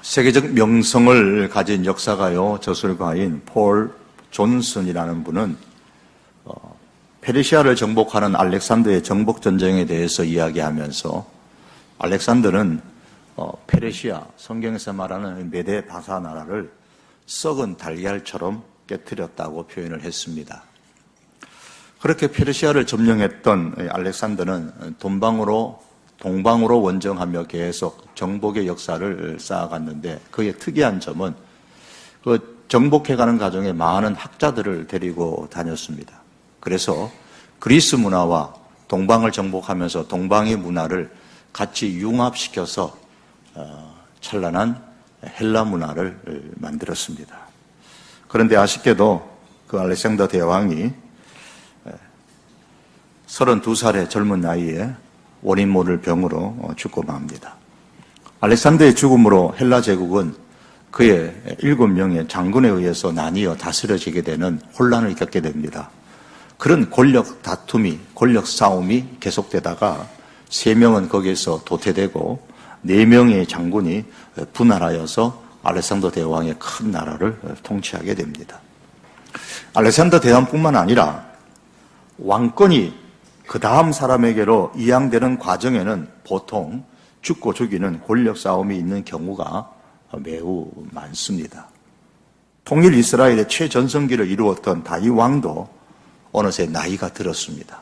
세계적 명성을 가진 역사가요, 저술가인 폴 존슨이라는 분은 페르시아를 정복하는 알렉산더의 정복 전쟁에 대해서 이야기하면서 알렉산더는 페르시아, 성경에서 말하는 메데 바사 나라를 썩은 달걀처럼 깨뜨렸다고 표현을 했습니다. 그렇게 페르시아를 점령했던 알렉산더는 동방으로 원정하며 계속 정복의 역사를 쌓아갔는데, 그의 특이한 점은 그 정복해가는 과정에 많은 학자들을 데리고 다녔습니다. 그래서 그리스 문화와 동방을 정복하면서 동방의 문화를 같이 융합시켜서 찬란한 헬라 문화를 만들었습니다. 그런데 아쉽게도 그 알렉산더 대왕이 32살의 젊은 나이에 원인 모를 병으로 죽고 맙니다. 알렉산더의 죽음으로 헬라 제국은 그의 7명의 장군에 의해서 나뉘어 다스려지게 되는 혼란을 겪게 됩니다. 그런 권력 다툼이, 권력 싸움이 계속되다가 3명은 거기에서 도태되고 4명의 장군이 분할하여서 알렉산더 대왕의 큰 나라를 통치하게 됩니다. 알렉산더 대왕뿐만 아니라 왕권이 그 다음 사람에게로 이양되는 과정에는 보통 죽고 죽이는 권력 싸움이 있는 경우가 매우 많습니다. 통일 이스라엘의 최전성기를 이루었던 다윗 왕도 어느새 나이가 들었습니다.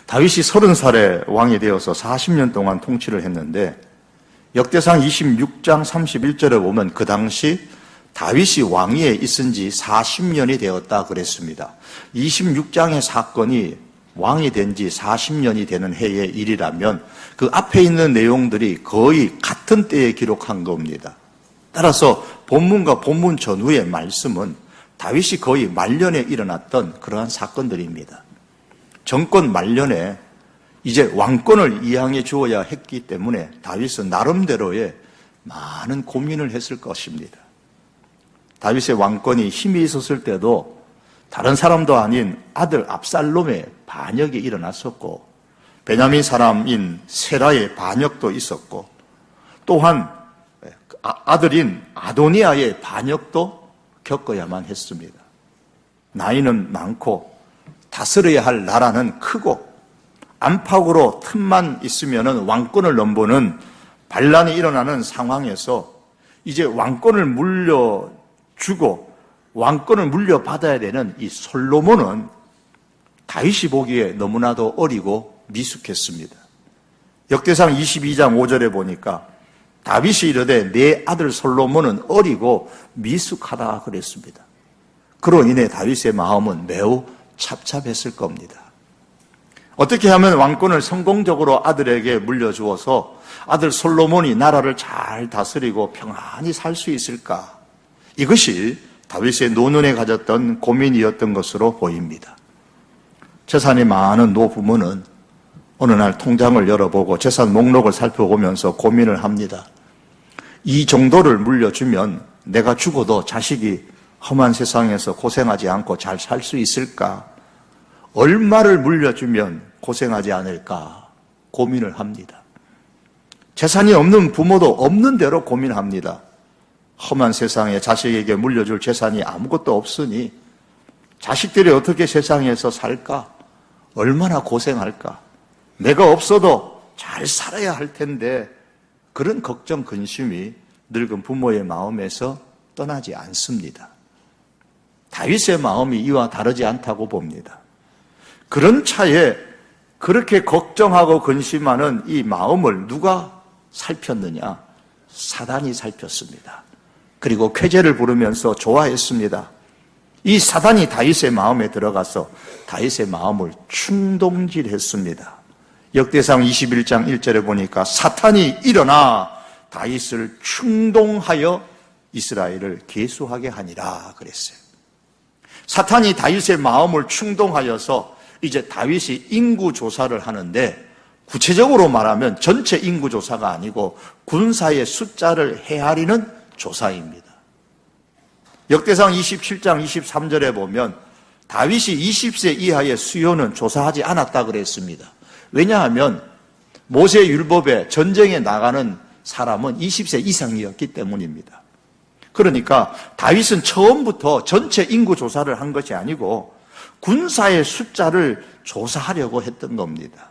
다윗이 30살에 왕이 되어서 40년 동안 통치를 했는데, 역대상 26장 31절에 보면 그 당시 다윗이 왕위에 있은 지 40년이 되었다 그랬습니다. 26장의 사건이 왕이 된 지 40년이 되는 해의 일이라면 그 앞에 있는 내용들이 거의 같은 때에 기록한 겁니다. 따라서 본문과 본문 전후의 말씀은 다윗이 거의 말년에 일어났던 그러한 사건들입니다. 정권 말년에 이제 왕권을 이양해 주어야 했기 때문에 다윗은 나름대로의 많은 고민을 했을 것입니다. 다윗의 왕권이 힘이 있었을 때도 다른 사람도 아닌 아들 압살롬의 반역이 일어났었고, 베냐민 사람인 세라의 반역도 있었고, 또한 아들인 아도니아의 반역도 겪어야만 했습니다. 나이는 많고 다스려야 할 나라는 크고 안팎으로 틈만 있으면 왕권을 넘보는 반란이 일어나는 상황에서 이제 왕권을 물려주고 왕권을 물려받아야 되는 이 솔로몬은 다윗이 보기에 너무나도 어리고 미숙했습니다. 역대상 22장 5절에 보니까 다윗이 이르되 내 아들 솔로몬은 어리고 미숙하다 그랬습니다. 그로 인해 다윗의 마음은 매우 찹찹했을 겁니다. 어떻게 하면 왕권을 성공적으로 아들에게 물려주어서 아들 솔로몬이 나라를 잘 다스리고 평안히 살 수 있을까? 이것이 다윗의 노년에 가졌던 고민이었던 것으로 보입니다. 재산이 많은 노부모는 어느 날 통장을 열어보고 재산 목록을 살펴보면서 고민을 합니다. 이 정도를 물려주면 내가 죽어도 자식이 험한 세상에서 고생하지 않고 잘 살 수 있을까? 얼마를 물려주면 고생하지 않을까? 고민을 합니다. 재산이 없는 부모도 없는 대로 고민합니다. 험한 세상에 자식에게 물려줄 재산이 아무것도 없으니 자식들이 어떻게 세상에서 살까? 얼마나 고생할까? 내가 없어도 잘 살아야 할 텐데, 그런 걱정, 근심이 늙은 부모의 마음에서 떠나지 않습니다. 다윗의 마음이 이와 다르지 않다고 봅니다. 그런 차에 그렇게 걱정하고 근심하는 이 마음을 누가 살폈느냐? 사단이 살폈습니다. 그리고 쾌재를 부르면서 좋아했습니다. 이 사단이 다윗의 마음에 들어가서 다윗의 마음을 충동질했습니다. 역대상 21장 1절에 보니까 사탄이 일어나 다윗을 충동하여 이스라엘을 계수하게 하니라 그랬어요. 사탄이 다윗의 마음을 충동하여서 이제 다윗이 인구조사를 하는데, 구체적으로 말하면 전체 인구조사가 아니고 군사의 숫자를 헤아리는 조사입니다. 역대상 27장 23절에 보면 다윗이 20세 이하의 수요는 조사하지 않았다 그랬습니다. 왜냐하면 모세 율법에 전쟁에 나가는 사람은 20세 이상이었기 때문입니다. 그러니까 다윗은 처음부터 전체 인구 조사를 한 것이 아니고 군사의 숫자를 조사하려고 했던 겁니다.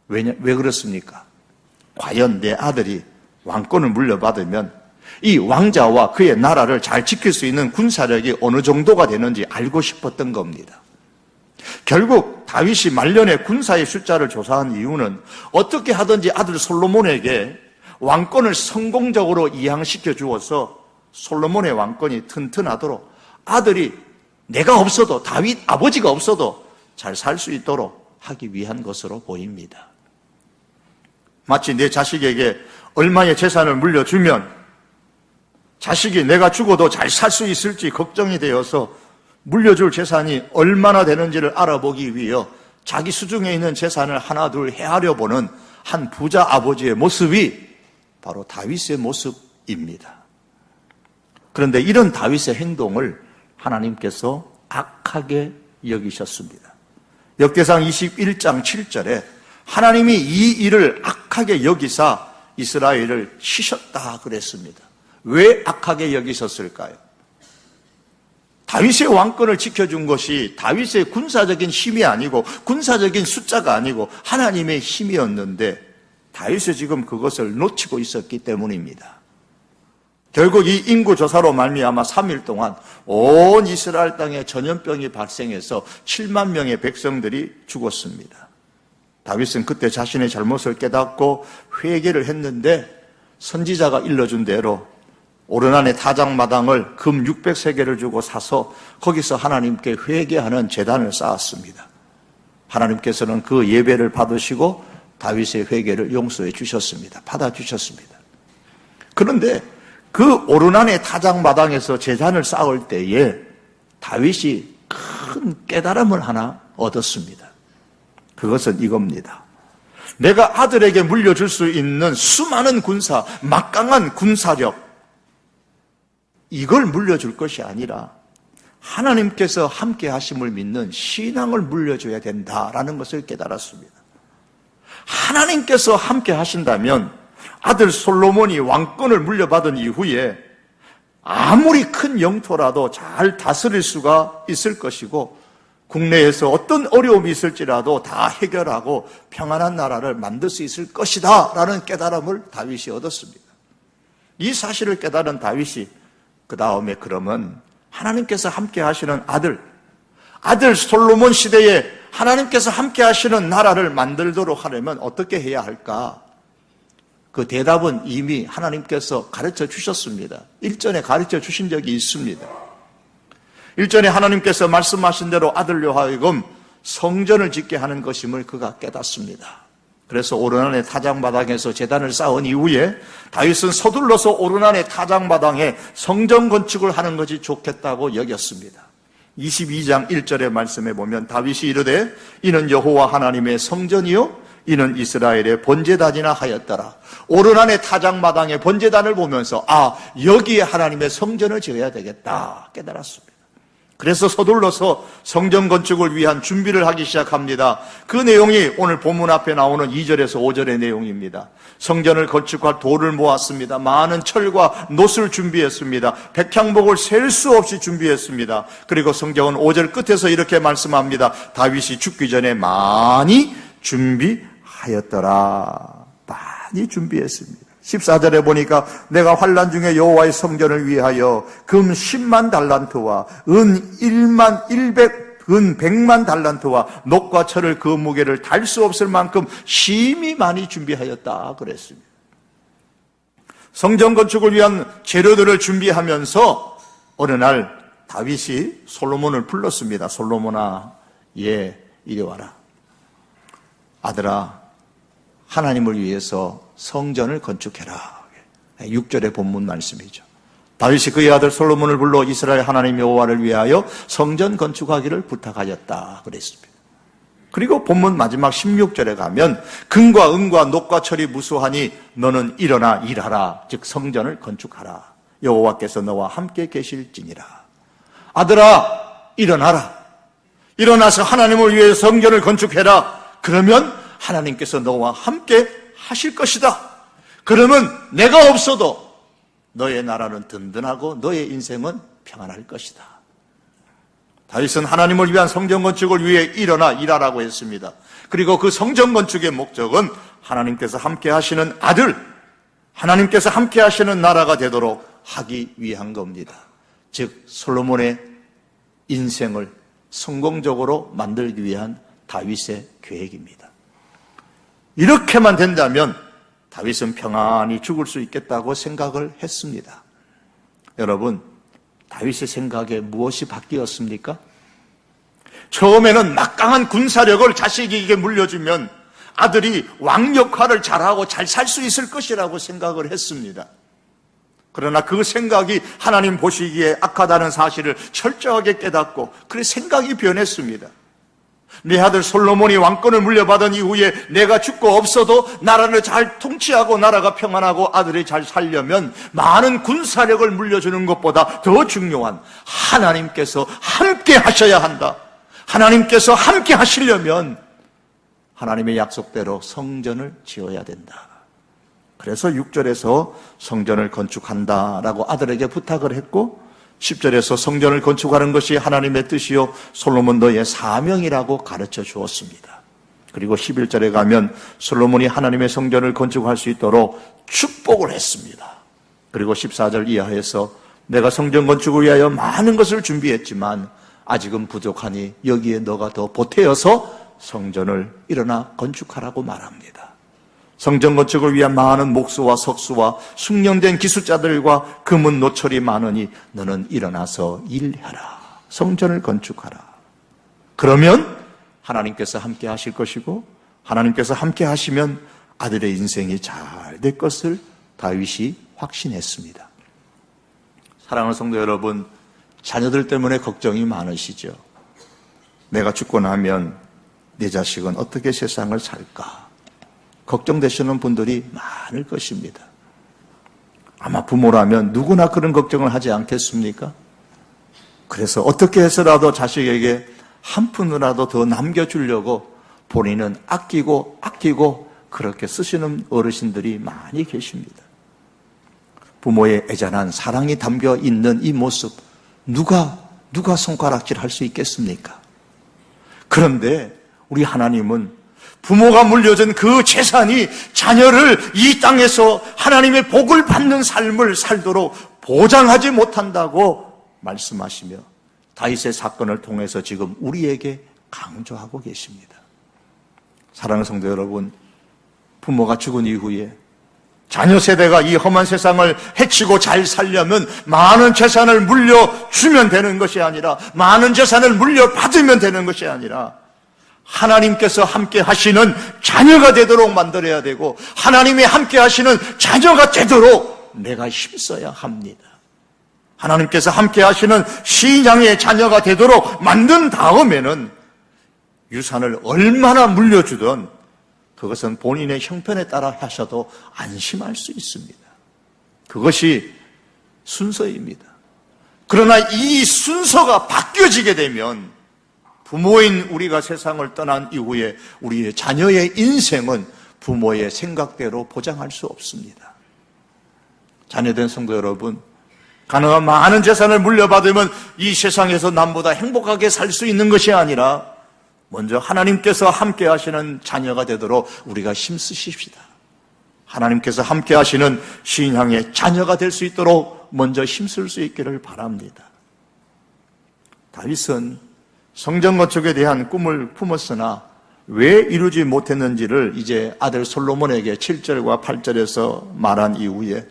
왜 그렇습니까? 과연 내 아들이 왕권을 물려받으면 이 왕자와 그의 나라를 잘 지킬 수 있는 군사력이 어느 정도가 되는지 알고 싶었던 겁니다. 결국 다윗이 말년에 군사의 숫자를 조사한 이유는 어떻게 하든지 아들 솔로몬에게 왕권을 성공적으로 이양시켜 주어서 솔로몬의 왕권이 튼튼하도록 아들이 내가 없어도 다윗 아버지가 없어도 잘 살 수 있도록 하기 위한 것으로 보입니다. 마치 내 자식에게 얼마의 재산을 물려주면 자식이 내가 죽어도 잘 살 수 있을지 걱정이 되어서 물려줄 재산이 얼마나 되는지를 알아보기 위해 자기 수중에 있는 재산을 하나 둘 헤아려 보는 한 부자 아버지의 모습이 바로 다윗의 모습입니다. 그런데 이런 다윗의 행동을 하나님께서 악하게 여기셨습니다. 역대상 21장 7절에 하나님이 이 일을 악하게 여기사 이스라엘을 치셨다 그랬습니다. 왜 악하게 여기셨을까요? 다윗의 왕권을 지켜준 것이 다윗의 군사적인 힘이 아니고 군사적인 숫자가 아니고 하나님의 힘이었는데 다윗이 지금 그것을 놓치고 있었기 때문입니다. 결국 이 인구조사로 말미암아 3일 동안 온 이스라엘 땅에 전염병이 발생해서 7만 명의 백성들이 죽었습니다. 다윗은 그때 자신의 잘못을 깨닫고 회개를 했는데 선지자가 일러준 대로 오르난의 타작마당을 금 600세겔을 주고 사서 거기서 하나님께 회개하는 제단을 쌓았습니다. 하나님께서는 그 예배를 받으시고 다윗의 회개를 용서해 주셨습니다. 받아주셨습니다. 그런데 그 오르난의 타작마당에서 제단을 쌓을 때에 다윗이 큰 깨달음을 하나 얻었습니다. 그것은 이겁니다. 내가 아들에게 물려줄 수 있는 수많은 군사, 막강한 군사력, 이걸 물려줄 것이 아니라 하나님께서 함께 하심을 믿는 신앙을 물려줘야 된다라는 것을 깨달았습니다. 하나님께서 함께 하신다면 아들 솔로몬이 왕권을 물려받은 이후에 아무리 큰 영토라도 잘 다스릴 수가 있을 것이고 국내에서 어떤 어려움이 있을지라도 다 해결하고 평안한 나라를 만들 수 있을 것이다 라는 깨달음을 다윗이 얻었습니다. 이 사실을 깨달은 다윗이 그 다음에 그러면 하나님께서 함께 하시는 아들 솔로몬 시대에 하나님께서 함께 하시는 나라를 만들도록 하려면 어떻게 해야 할까? 그 대답은 이미 하나님께서 가르쳐 주셨습니다. 일전에 가르쳐 주신 적이 있습니다. 일전에 하나님께서 말씀하신 대로 아들로 하여금 성전을 짓게 하는 것임을 그가 깨닫습니다. 그래서 오르난의 타작마당에서 제단을 쌓은 이후에 다윗은 서둘러서 오르난의 타작마당에 성전 건축을 하는 것이 좋겠다고 여겼습니다. 22장 1절의 말씀에 보면 다윗이 이르되 이는 여호와 하나님의 성전이요 이는 이스라엘의 번제단이나 하였더라. 오르난의 타작마당의 번제단을 보면서 여기에 하나님의 성전을 지어야 되겠다 깨달았습니다. 그래서 서둘러서 성전 건축을 위한 준비를 하기 시작합니다. 그 내용이 오늘 본문 앞에 나오는 2절에서 5절의 내용입니다. 성전을 건축할 돌을 모았습니다. 많은 철과 놋을 준비했습니다. 백향목을 셀 수 없이 준비했습니다. 그리고 성경은 5절 끝에서 이렇게 말씀합니다. 다윗이 죽기 전에 많이 준비하였더라. 많이 준비했습니다. 14절에 보니까 내가 환난 중에 여호와의 성전을 위하여 금 10만 달란트와 은 100만 달란트와 녹과 철을 그 무게를 달 수 없을 만큼 심히 많이 준비하였다 그랬습니다. 성전 건축을 위한 재료들을 준비하면서 어느 날 다윗이 솔로몬을 불렀습니다. 솔로몬아, 이리 와라. 아들아, 하나님을 위해서 성전을 건축해라. 6절의 본문 말씀이죠. 다윗이 그의 아들 솔로몬을 불러 이스라엘 하나님 여호와를 위하여 성전 건축하기를 부탁하였다 그랬습니다. 그리고 본문 마지막 16절에 가면 금과 은과 녹과 철이 무수하니 너는 일어나 일하라. 즉 성전을 건축하라. 여호와께서 너와 함께 계실지니라. 아들아, 일어나라. 일어나서 하나님을 위해 성전을 건축해라. 그러면 하나님께서 너와 함께 하실 것이다. 그러면 내가 없어도 너의 나라는 든든하고 너의 인생은 평안할 것이다. 다윗은 하나님을 위한 성전 건축을 위해 일어나 일하라고 했습니다. 그리고 그 성전 건축의 목적은 하나님께서 함께 하시는 아들, 하나님께서 함께 하시는 나라가 되도록 하기 위한 겁니다. 즉 솔로몬의 인생을 성공적으로 만들기 위한 다윗의 계획입니다. 이렇게만 된다면 다윗은 평안히 죽을 수 있겠다고 생각을 했습니다. 여러분, 다윗의 생각에 무엇이 바뀌었습니까? 처음에는 막강한 군사력을 자식에게 물려주면 아들이 왕 역할을 잘하고 잘 살 수 있을 것이라고 생각을 했습니다. 그러나 그 생각이 하나님 보시기에 악하다는 사실을 철저하게 깨닫고 그래 생각이 변했습니다. 내 아들 솔로몬이 왕권을 물려받은 이후에 내가 죽고 없어도 나라를 잘 통치하고 나라가 평안하고 아들이 잘 살려면 많은 군사력을 물려주는 것보다 더 중요한 하나님께서 함께 하셔야 한다. 하나님께서 함께 하시려면 하나님의 약속대로 성전을 지어야 된다. 그래서 6절에서 성전을 건축한다라고 아들에게 부탁을 했고 10절에서 성전을 건축하는 것이 하나님의 뜻이요 솔로몬 너의 사명이라고 가르쳐 주었습니다. 그리고 11절에 가면 솔로몬이 하나님의 성전을 건축할 수 있도록 축복을 했습니다. 그리고 14절 이하에서 내가 성전 건축을 위하여 많은 것을 준비했지만 아직은 부족하니 여기에 너가 더 보태어서 성전을 일어나 건축하라고 말합니다. 성전 건축을 위한 많은 목수와 석수와 숙련된 기술자들과 금은 노철이 많으니 너는 일어나서 일하라. 성전을 건축하라. 그러면 하나님께서 함께 하실 것이고 하나님께서 함께 하시면 아들의 인생이 잘 될 것을 다윗이 확신했습니다. 사랑하는 성도 여러분, 자녀들 때문에 걱정이 많으시죠? 내가 죽고 나면 내 자식은 어떻게 세상을 살까? 걱정되시는 분들이 많을 것입니다. 아마 부모라면 누구나 그런 걱정을 하지 않겠습니까? 그래서 어떻게 해서라도 자식에게 한 푼이라도 더 남겨주려고 본인은 아끼고 그렇게 쓰시는 어르신들이 많이 계십니다. 부모의 애잔한 사랑이 담겨 있는 이 모습 누가 손가락질할 수 있겠습니까? 그런데 우리 하나님은 부모가 물려준 그 재산이 자녀를 이 땅에서 하나님의 복을 받는 삶을 살도록 보장하지 못한다고 말씀하시며 다윗의 사건을 통해서 지금 우리에게 강조하고 계십니다. 사랑하는 성도 여러분, 부모가 죽은 이후에 자녀 세대가 이 험한 세상을 해치고 잘 살려면 많은 재산을 물려주면 되는 것이 아니라 많은 재산을 물려받으면 되는 것이 아니라 하나님께서 함께 하시는 자녀가 되도록 만들어야 되고 하나님이 함께 하시는 자녀가 되도록 내가 힘써야 합니다. 하나님께서 함께 하시는 신앙의 자녀가 되도록 만든 다음에는 유산을 얼마나 물려주든 그것은 본인의 형편에 따라 하셔도 안심할 수 있습니다. 그것이 순서입니다. 그러나 이 순서가 바뀌어지게 되면 부모인 우리가 세상을 떠난 이후에 우리의 자녀의 인생은 부모의 생각대로 보장할 수 없습니다. 자녀된 성도 여러분, 가능한 많은 재산을 물려받으면 이 세상에서 남보다 행복하게 살 수 있는 것이 아니라 먼저 하나님께서 함께 하시는 자녀가 되도록 우리가 힘쓰십시다. 하나님께서 함께 하시는 신앙의 자녀가 될 수 있도록 먼저 힘쓸 수 있기를 바랍니다. 다윗은 성전 건축에 대한 꿈을 품었으나 왜 이루지 못했는지를 이제 아들 솔로몬에게 7절과 8절에서 말한 이후에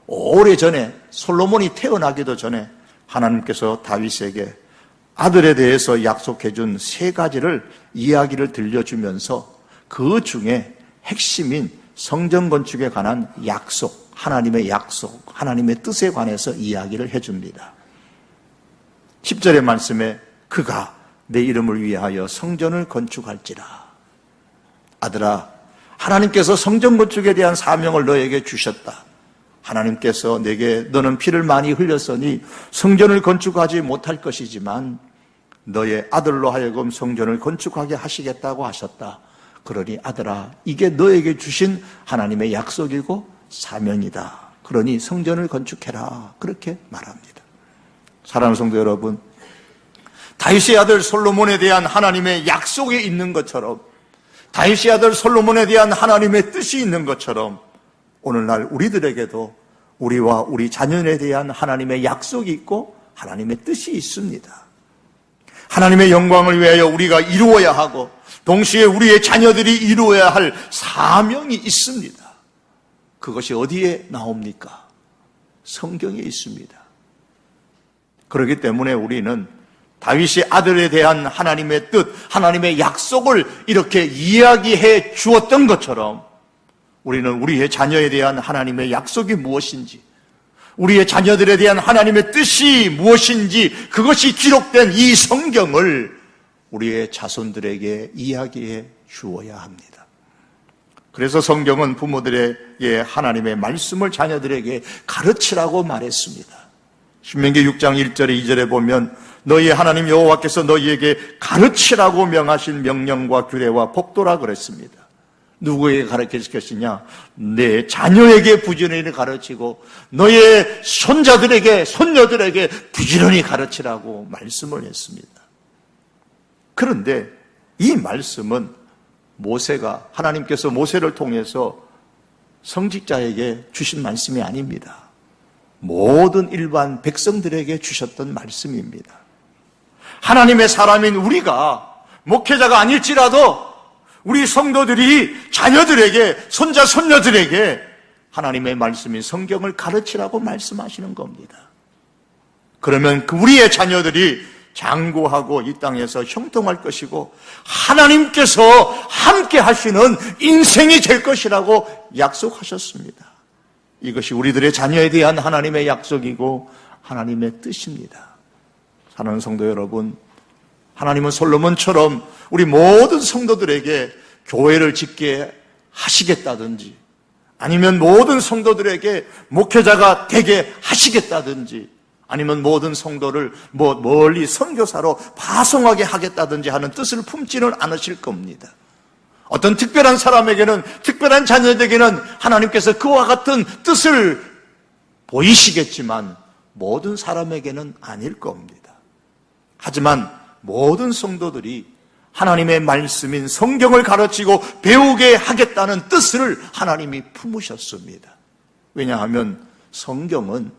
오래전에 솔로몬이 태어나기도 전에 하나님께서 다윗에게 아들에 대해서 약속해 준 3가지를 이야기를 들려주면서 그 중에 핵심인 성전 건축에 관한 약속, 하나님의 뜻에 관해서 이야기를 해줍니다. 10절의 말씀에 그가 내 이름을 위하여 성전을 건축할지라. 아들아, 하나님께서 성전 건축에 대한 사명을 너에게 주셨다. 하나님께서 내게 너는 피를 많이 흘렸으니 성전을 건축하지 못할 것이지만 너의 아들로 하여금 성전을 건축하게 하시겠다고 하셨다. 그러니 아들아, 이게 너에게 주신 하나님의 약속이고 사명이다. 그러니 성전을 건축해라. 그렇게 말합니다. 사랑하는 성도 여러분, 다윗의 아들 솔로몬에 대한 하나님의 약속이 있는 것처럼, 다윗의 아들 솔로몬에 대한 하나님의 뜻이 있는 것처럼 오늘날 우리들에게도 우리와 우리 자녀에 대한 하나님의 약속이 있고 하나님의 뜻이 있습니다. 하나님의 영광을 위하여 우리가 이루어야 하고 동시에 우리의 자녀들이 이루어야 할 사명이 있습니다. 그것이 어디에 나옵니까? 성경에 있습니다. 그렇기 때문에 우리는 다윗의 아들에 대한 하나님의 뜻, 하나님의 약속을 이렇게 이야기해 주었던 것처럼 우리는 우리의 자녀에 대한 하나님의 약속이 무엇인지, 우리의 자녀들에 대한 하나님의 뜻이 무엇인지 그것이 기록된 이 성경을 우리의 자손들에게 이야기해 주어야 합니다. 그래서 성경은 부모들에게 하나님의 말씀을 자녀들에게 가르치라고 말했습니다. 신명기 6장 1절에 2절에 보면 너희의 하나님 여호와께서 너희에게 가르치라고 명하신 명령과 규례와 법도라 그랬습니다. 누구에게 가르칠 것이냐? 내 자녀에게 부지런히 가르치고 너의 손자들에게, 손녀들에게 부지런히 가르치라고 말씀을 했습니다. 그런데 이 말씀은 모세가, 하나님께서 모세를 통해서 성직자에게 주신 말씀이 아닙니다. 모든 일반 백성들에게 주셨던 말씀입니다. 하나님의 사람인 우리가 목회자가 아닐지라도 우리 성도들이 자녀들에게, 손자, 손녀들에게 하나님의 말씀인 성경을 가르치라고 말씀하시는 겁니다. 그러면 우리의 자녀들이 장구하고 이 땅에서 형통할 것이고 하나님께서 함께 하시는 인생이 될 것이라고 약속하셨습니다. 이것이 우리들의 자녀에 대한 하나님의 약속이고 하나님의 뜻입니다. 사랑하는 성도 여러분, 하나님은 솔로몬처럼 우리 모든 성도들에게 교회를 짓게 하시겠다든지 아니면 모든 성도들에게 목회자가 되게 하시겠다든지 아니면 모든 성도를 멀리 선교사로 파송하게 하겠다든지 하는 뜻을 품지는 않으실 겁니다. 어떤 특별한 사람에게는, 특별한 자녀에게는 하나님께서 그와 같은 뜻을 보이시겠지만 모든 사람에게는 아닐 겁니다. 하지만 모든 성도들이 하나님의 말씀인 성경을 가르치고 배우게 하겠다는 뜻을 하나님이 품으셨습니다. 왜냐하면 성경은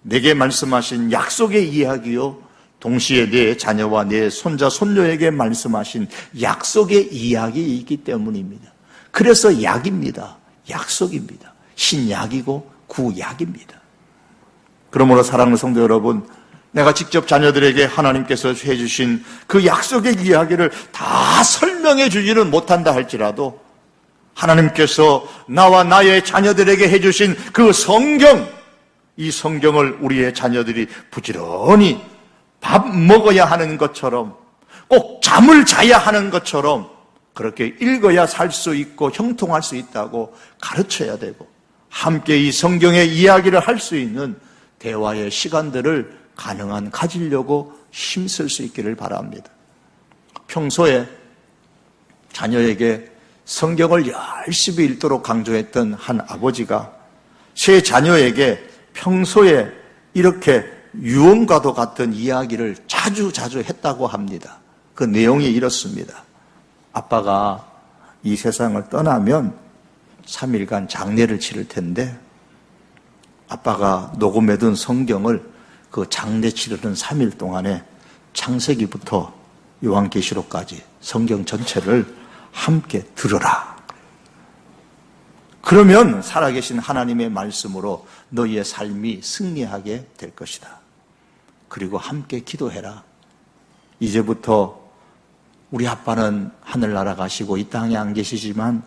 내게 말씀하신 약속의 이야기요, 동시에 내 자녀와 내 손자, 손녀에게 말씀하신 약속의 이야기이기 때문입니다. 그래서 약입니다. 약속입니다. 신약이고 구약입니다. 그러므로 사랑하는 성도 여러분, 내가 직접 자녀들에게 하나님께서 해주신 그 약속의 이야기를 다 설명해 주지는 못한다 할지라도 하나님께서 나와 나의 자녀들에게 해주신 그 성경, 이 성경을 우리의 자녀들이 부지런히 밥 먹어야 하는 것처럼, 꼭 잠을 자야 하는 것처럼 그렇게 읽어야 살 수 있고 형통할 수 있다고 가르쳐야 되고, 함께 이 성경의 이야기를 할 수 있는 대화의 시간들을 가능한 가지려고 힘쓸 수 있기를 바랍니다. 평소에 자녀에게 성경을 열심히 읽도록 강조했던 한 아버지가 제 자녀에게 평소에 이렇게 유언과도 같은 이야기를 자주 했다고 합니다. 그 내용이 이렇습니다. 아빠가 이 세상을 떠나면 3일간 장례를 치를 텐데 아빠가 녹음해둔 성경을 그 장례 치르는 3일 동안에 창세기부터 요한계시록까지 성경 전체를 함께 들으라. 그러면 살아계신 하나님의 말씀으로 너희의 삶이 승리하게 될 것이다. 그리고 함께 기도해라. 이제부터 우리 아빠는 하늘나라 가시고 이 땅에 안 계시지만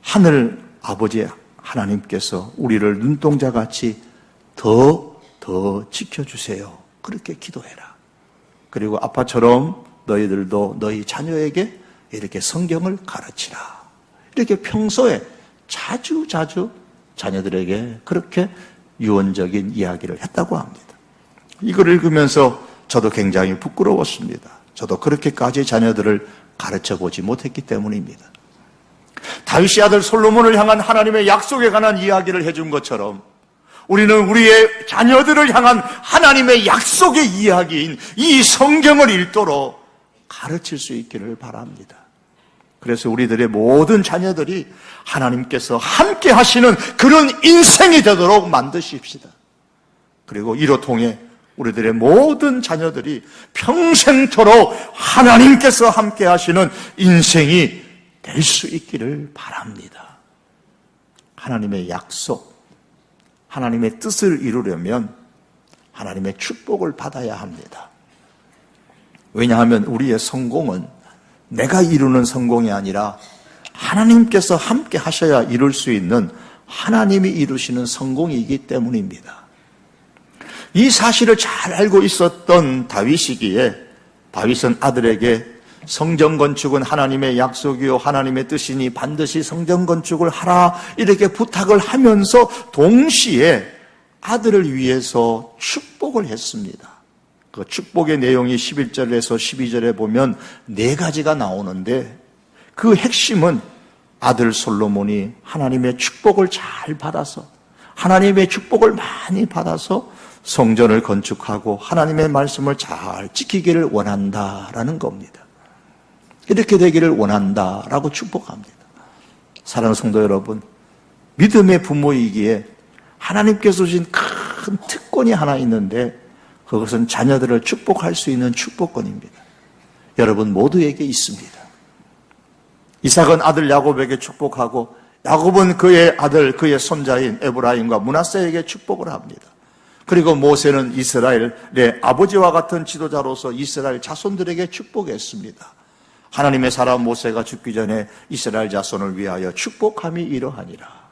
하늘 아버지 하나님께서 우리를 눈동자같이 더 지켜주세요. 그렇게 기도해라. 그리고 아빠처럼 너희들도 너희 자녀에게 이렇게 성경을 가르치라. 이렇게 평소에 자주 자녀들에게 그렇게 유언적인 이야기를 했다고 합니다. 이걸 읽으면서 저도 굉장히 부끄러웠습니다. 저도 그렇게까지 자녀들을 가르쳐 보지 못했기 때문입니다. 다윗의 아들 솔로몬을 향한 하나님의 약속에 관한 이야기를 해준 것처럼 우리는 우리의 자녀들을 향한 하나님의 약속의 이야기인 이 성경을 읽도록 가르칠 수 있기를 바랍니다. 그래서 우리들의 모든 자녀들이 하나님께서 함께 하시는 그런 인생이 되도록 만드십시다. 그리고 이로 통해 우리들의 모든 자녀들이 평생토록 하나님께서 함께 하시는 인생이 될 수 있기를 바랍니다. 하나님의 약속, 하나님의 뜻을 이루려면 하나님의 축복을 받아야 합니다. 왜냐하면 우리의 성공은 내가 이루는 성공이 아니라 하나님께서 함께 하셔야 이룰 수 있는 하나님이 이루시는 성공이기 때문입니다. 이 사실을 잘 알고 있었던 다윗이기에 다윗은 아들에게 성전 건축은 하나님의 약속이요 하나님의 뜻이니 반드시 성전 건축을 하라 이렇게 부탁을 하면서 동시에 아들을 위해서 축복을 했습니다. 그 축복의 내용이 11절에서 12절에 보면 4가지가 나오는데 그 핵심은 아들 솔로몬이 하나님의 축복을 잘 받아서 하나님의 축복을 많이 받아서 성전을 건축하고 하나님의 말씀을 잘 지키기를 원한다라는 겁니다. 이렇게 되기를 원한다라고 축복합니다. 사랑하는 성도 여러분, 믿음의 부모이기에 하나님께서 주신 큰 특권이 하나 있는데 그것은 자녀들을 축복할 수 있는 축복권입니다. 여러분 모두에게 있습니다. 이삭은 아들 야곱에게 축복하고 야곱은 그의 아들 그의 손자인 에브라임과 므낫세에게 축복을 합니다. 그리고 모세는 이스라엘의 아버지와 같은 지도자로서 이스라엘 자손들에게 축복했습니다. 하나님의 사람 모세가 죽기 전에 이스라엘 자손을 위하여 축복함이 이러하니라.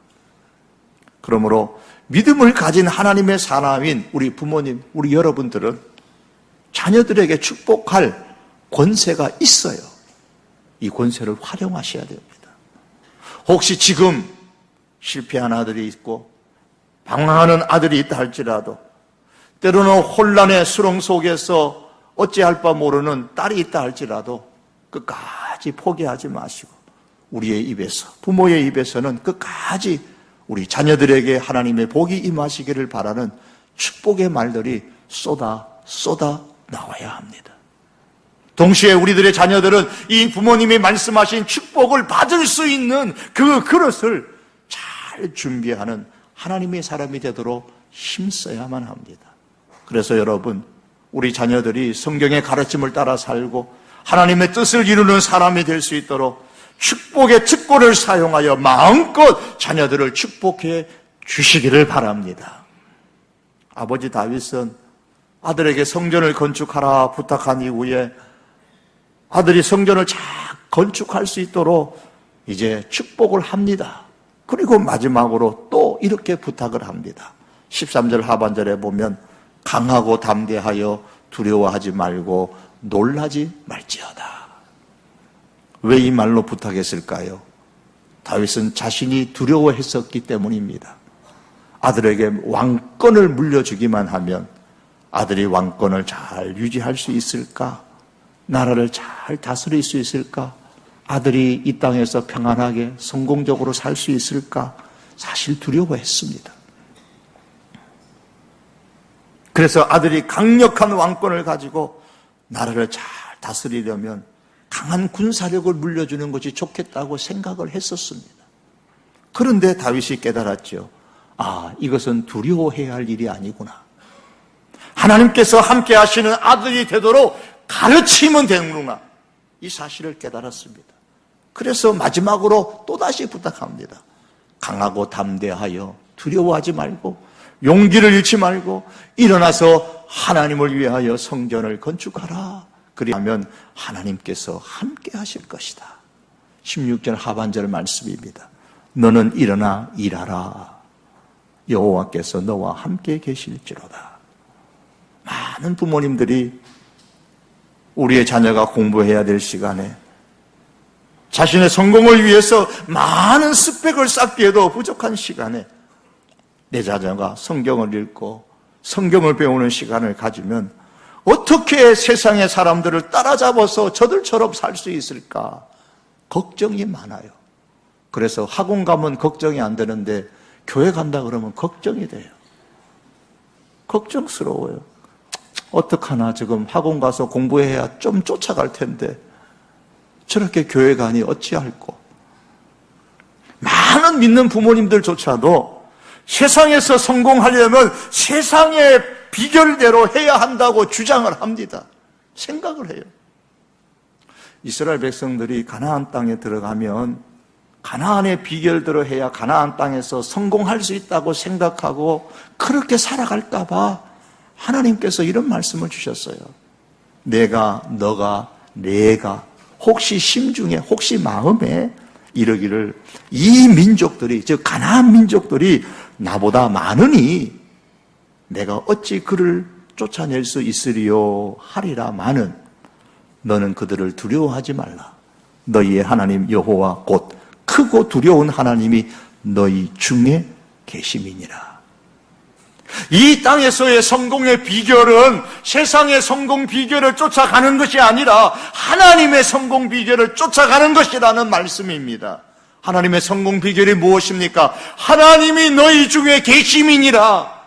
그러므로 믿음을 가진 하나님의 사람인 우리 부모님, 우리 여러분들은 자녀들에게 축복할 권세가 있어요. 이 권세를 활용하셔야 됩니다. 혹시 지금 실패한 아들이 있고 방황하는 아들이 있다 할지라도 때로는 혼란의 수렁 속에서 어찌할 바 모르는 딸이 있다 할지라도 끝까지 포기하지 마시고 우리의 입에서 부모의 입에서는 끝까지 우리 자녀들에게 하나님의 복이 임하시기를 바라는 축복의 말들이 쏟아 나와야 합니다. 동시에 우리들의 자녀들은 이 부모님이 말씀하신 축복을 받을 수 있는 그 그릇을 잘 준비하는 하나님의 사람이 되도록 힘써야만 합니다. 그래서 여러분, 우리 자녀들이 성경의 가르침을 따라 살고 하나님의 뜻을 이루는 사람이 될 수 있도록 축복의 특권을 사용하여 마음껏 자녀들을 축복해 주시기를 바랍니다. 아버지 다윗은 아들에게 성전을 건축하라 부탁한 이후에 아들이 성전을 잘 건축할 수 있도록 이제 축복을 합니다. 그리고 마지막으로 또 이렇게 부탁을 합니다. 13절 하반절에 보면 강하고 담대하여 두려워하지 말고 놀라지 말지어다. 왜 이 말로 부탁했을까요? 다윗은 자신이 두려워했었기 때문입니다. 아들에게 왕권을 물려주기만 하면 아들이 왕권을 잘 유지할 수 있을까? 나라를 잘 다스릴 수 있을까? 아들이 이 땅에서 평안하게 성공적으로 살 수 있을까? 사실 두려워했습니다. 그래서 아들이 강력한 왕권을 가지고 나라를 잘 다스리려면 강한 군사력을 물려주는 것이 좋겠다고 생각을 했었습니다. 그런데 다윗이 깨달았죠. 이것은 두려워해야 할 일이 아니구나. 하나님께서 함께 하시는 아들이 되도록 가르치면 되는구나. 이 사실을 깨달았습니다. 그래서 마지막으로 또다시 부탁합니다. 강하고 담대하여 두려워하지 말고 용기를 잃지 말고 일어나서 하나님을 위하여 성전을 건축하라. 그리하면 하나님께서 함께 하실 것이다. 16절 하반절 말씀입니다. 너는 일어나 일하라. 여호와께서 너와 함께 계실지로다. 많은 부모님들이 우리의 자녀가 공부해야 될 시간에 자신의 성공을 위해서 많은 스펙을 쌓기에도 부족한 시간에 내 자녀가 성경을 읽고 성경을 배우는 시간을 가지면 어떻게 세상의 사람들을 따라잡아서 저들처럼 살 수 있을까? 걱정이 많아요. 그래서 학원 가면 걱정이 안 되는데 교회 간다 그러면 걱정이 돼요. 걱정스러워요. 어떡하나, 지금 학원 가서 공부해야 좀 쫓아갈 텐데 저렇게 교회 가니 어찌할꼬. 많은 믿는 부모님들조차도 세상에서 성공하려면 세상의 비결대로 해야 한다고 주장을 합니다. 생각을 해요. 이스라엘 백성들이 가나안 땅에 들어가면 가나안의 비결대로 해야 가나안 땅에서 성공할 수 있다고 생각하고 그렇게 살아갈까 봐 하나님께서 이런 말씀을 주셨어요. 내가, 너가, 내가 혹시 심중에, 혹시 마음에 이러기를, 이 민족들이, 즉 가나안 민족들이 나보다 많으니 내가 어찌 그를 쫓아낼 수 있으리요 하리라마는 너는 그들을 두려워하지 말라. 너희의 하나님 여호와 곧 크고 두려운 하나님이 너희 중에 계심이니라. 이 땅에서의 성공의 비결은 세상의 성공 비결을 쫓아가는 것이 아니라 하나님의 성공 비결을 쫓아가는 것이라는 말씀입니다. 하나님의 성공 비결이 무엇입니까? 하나님이 너희 중에 계심이니라.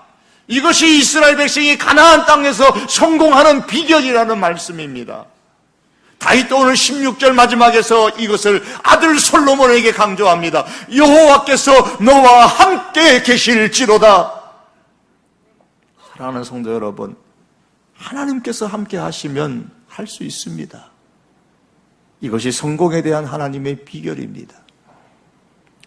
이것이 이스라엘 백성이 가나안 땅에서 성공하는 비결이라는 말씀입니다. 다윗도 오늘 16절 마지막에서 이것을 아들 솔로몬에게 강조합니다. 여호와께서 너와 함께 계실지로다. 사랑하는 성도 여러분, 하나님께서 함께 하시면 할 수 있습니다. 이것이 성공에 대한 하나님의 비결입니다.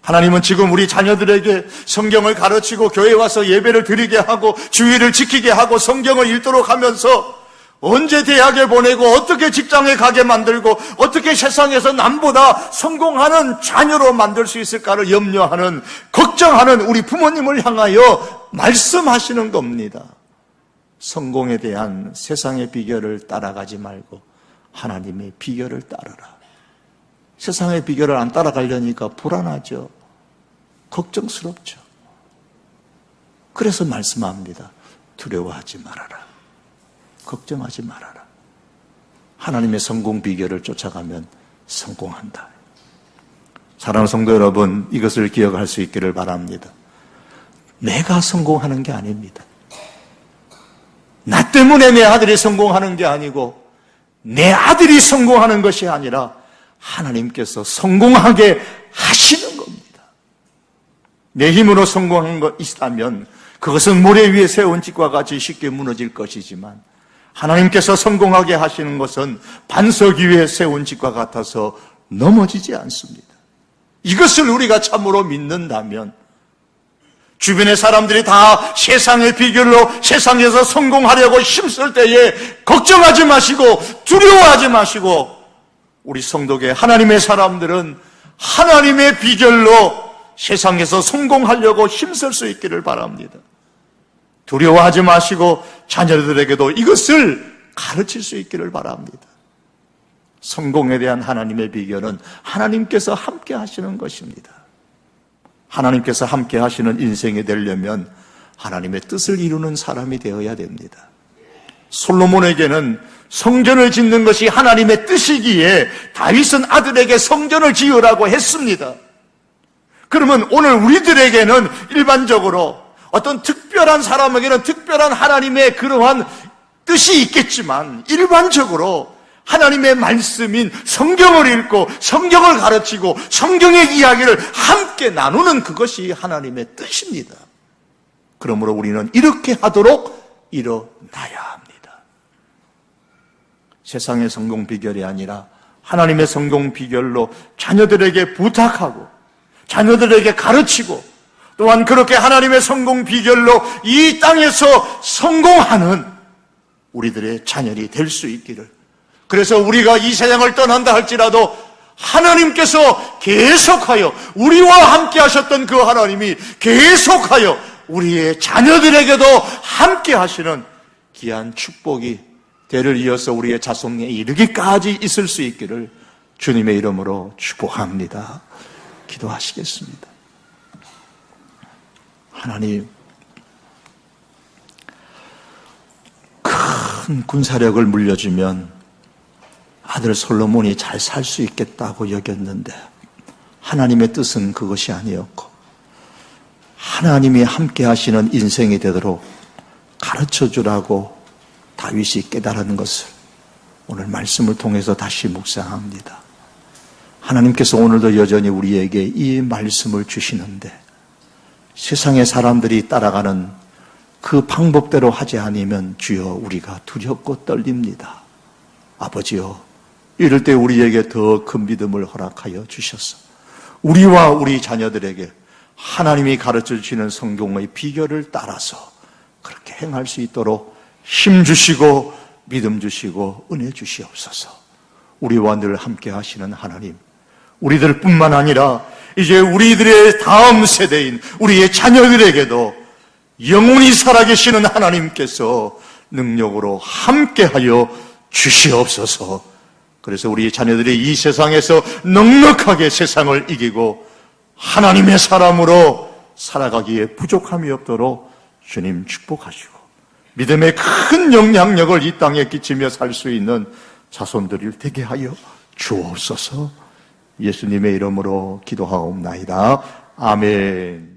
하나님은 지금 우리 자녀들에게 성경을 가르치고 교회에 와서 예배를 드리게 하고 주의를 지키게 하고 성경을 읽도록 하면서 언제 대학에 보내고 어떻게 직장에 가게 만들고 어떻게 세상에서 남보다 성공하는 자녀로 만들 수 있을까를 염려하는, 걱정하는 우리 부모님을 향하여 말씀하시는 겁니다. 성공에 대한 세상의 비결을 따라가지 말고 하나님의 비결을 따르라. 세상의 비결을 안 따라가려니까 불안하죠. 걱정스럽죠. 그래서 말씀합니다. 두려워하지 말아라. 걱정하지 말아라. 하나님의 성공 비결을 쫓아가면 성공한다. 사랑하는 성도 여러분, 이것을 기억할 수 있기를 바랍니다. 내가 성공하는 게 아닙니다. 나 때문에 내 아들이 성공하는 게 아니고 내 아들이 성공하는 것이 아니라 하나님께서 성공하게 하시는 겁니다. 내 힘으로 성공한 것 있다면 그것은 모래 위에 세운 집과 같이 쉽게 무너질 것이지만 하나님께서 성공하게 하시는 것은 반석 위에 세운 집과 같아서 넘어지지 않습니다. 이것을 우리가 참으로 믿는다면 주변의 사람들이 다 세상의 비결로 세상에서 성공하려고 힘쓸 때에 걱정하지 마시고 두려워하지 마시고 우리 성도계 하나님의 사람들은 하나님의 비결로 세상에서 성공하려고 힘쓸 수 있기를 바랍니다. 두려워하지 마시고 자녀들에게도 이것을 가르칠 수 있기를 바랍니다. 성공에 대한 하나님의 비결은 하나님께서 함께 하시는 것입니다. 하나님께서 함께 하시는 인생이 되려면 하나님의 뜻을 이루는 사람이 되어야 됩니다. 솔로몬에게는 성전을 짓는 것이 하나님의 뜻이기에 다윗은 아들에게 성전을 지으라고 했습니다. 그러면 오늘 우리들에게는 일반적으로 어떤 특별한 사람에게는 특별한 하나님의 그러한 뜻이 있겠지만 일반적으로 하나님의 말씀인 성경을 읽고 성경을 가르치고 성경의 이야기를 함께 나누는 그것이 하나님의 뜻입니다. 그러므로 우리는 이렇게 하도록 일어나야 합니다. 세상의 성공 비결이 아니라 하나님의 성공 비결로 자녀들에게 부탁하고 자녀들에게 가르치고 또한 그렇게 하나님의 성공 비결로 이 땅에서 성공하는 우리들의 자녀이 될 수 있기를, 그래서 우리가 이 세상을 떠난다 할지라도 하나님께서 계속하여 우리와 함께 하셨던 그 하나님이 계속하여 우리의 자녀들에게도 함께 하시는 귀한 축복이 대를 이어서 우리의 자손에 이르기까지 있을 수 있기를 주님의 이름으로 축복합니다. 기도하시겠습니다. 하나님, 큰 군사력을 물려주면 아들 솔로몬이 잘 살 수 있겠다고 여겼는데 하나님의 뜻은 그것이 아니었고 하나님이 함께 하시는 인생이 되도록 가르쳐주라고 다윗이 깨달은 것을 오늘 말씀을 통해서 다시 묵상합니다. 하나님께서 오늘도 여전히 우리에게 이 말씀을 주시는데 세상의 사람들이 따라가는 그 방법대로 하지 않으면 주여 우리가 두렵고 떨립니다. 아버지여, 이럴 때 우리에게 더 큰 믿음을 허락하여 주셔서 우리와 우리 자녀들에게 하나님이 가르쳐 주시는 성경의 비결을 따라서 그렇게 행할 수 있도록 힘 주시고 믿음 주시고 은혜 주시옵소서. 우리와 늘 함께 하시는 하나님, 우리들뿐만 아니라 이제 우리들의 다음 세대인 우리의 자녀들에게도 영원히 살아계시는 하나님께서 능력으로 함께하여 주시옵소서. 그래서 우리 자녀들이 이 세상에서 넉넉하게 세상을 이기고 하나님의 사람으로 살아가기에 부족함이 없도록 주님 축복하시고 믿음의 큰 영향력을 이 땅에 끼치며 살 수 있는 자손들이 되게 하여 주옵소서. 예수님의 이름으로 기도하옵나이다. 아멘.